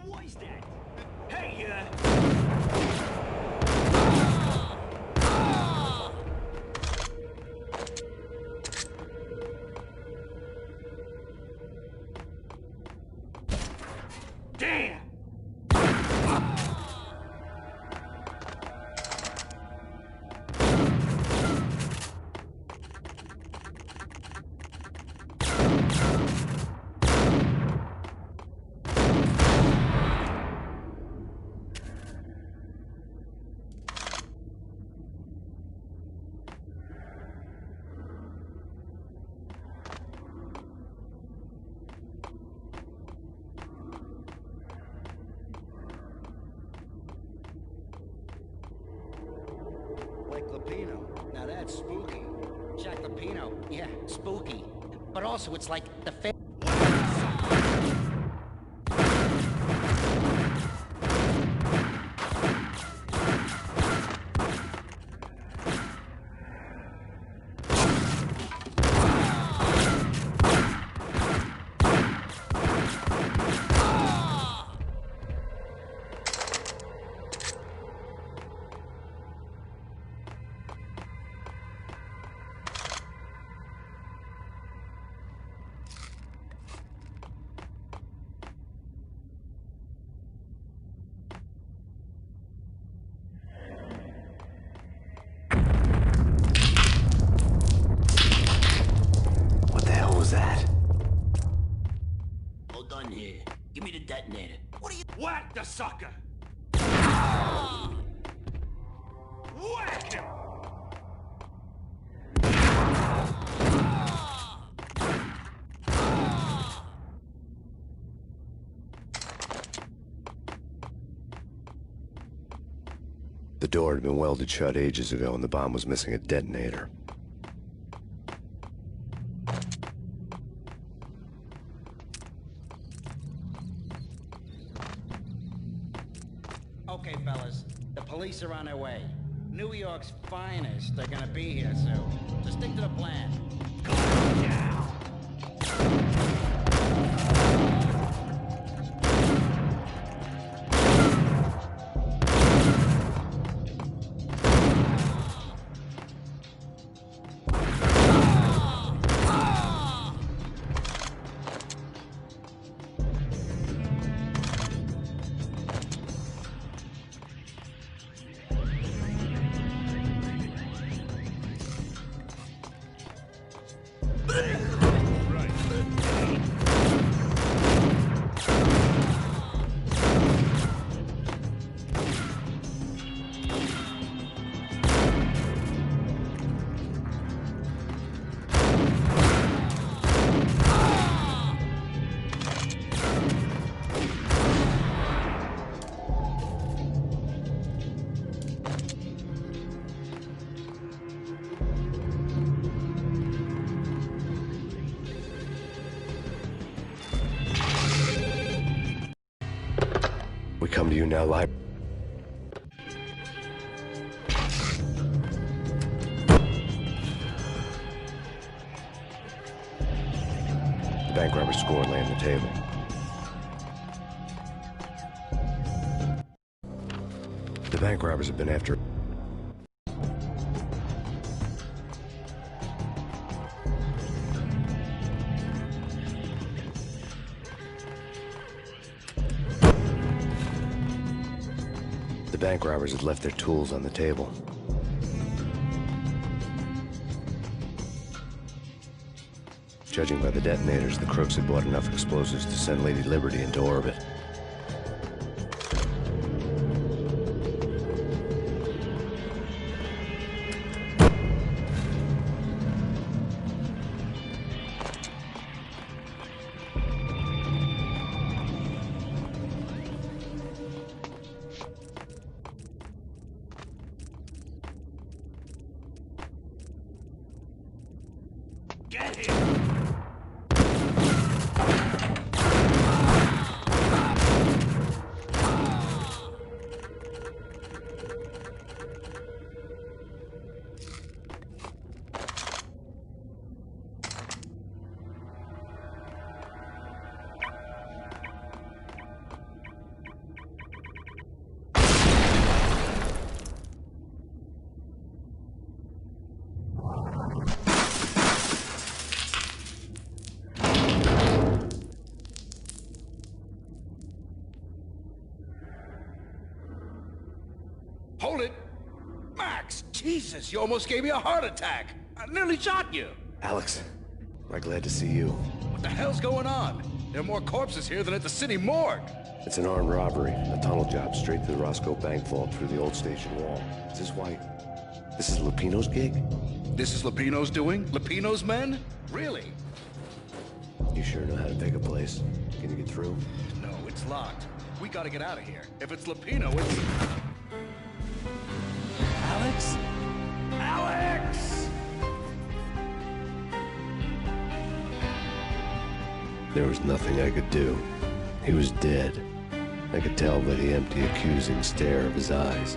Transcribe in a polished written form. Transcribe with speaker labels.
Speaker 1: What is that? Hey, Damn!
Speaker 2: Like Lapino. Now that's spooky. Jack Lapino. Yeah, spooky. But also, it's like the
Speaker 3: Here. Give me the detonator.
Speaker 1: What are you— Whack the sucker! Whack him!
Speaker 4: The door had been welded shut ages ago and the bomb was missing a detonator.
Speaker 2: Okay, fellas. The police are on their way. New York's finest are gonna be here soon. So stick to the plan.
Speaker 1: Calm down!
Speaker 4: We come to you now live. The bank robber's score lay on the table. The bank robbers have been after... The bank robbers had left their tools on the table. Judging by the detonators, the crooks had bought enough explosives to send Lady Liberty into orbit.
Speaker 1: Get him!
Speaker 2: Relax. Jesus, you almost gave me a heart attack. I nearly shot you.
Speaker 4: Alex, we're glad to see you.
Speaker 2: What the hell's going on? There are more corpses here than at the city morgue.
Speaker 4: It's an armed robbery, a tunnel job straight to the Roscoe Bank vault through the old station wall. Is this why... This is Lupino's gig?
Speaker 2: This is Lupino's doing? Lupino's men? Really?
Speaker 4: You sure know how to pick a place? Can you get through?
Speaker 2: No, it's locked. We gotta get out of here. If it's Lupino, it's...
Speaker 1: Alex? Alex!
Speaker 4: There was nothing I could do. He was dead. I could tell by the empty, accusing stare of his eyes.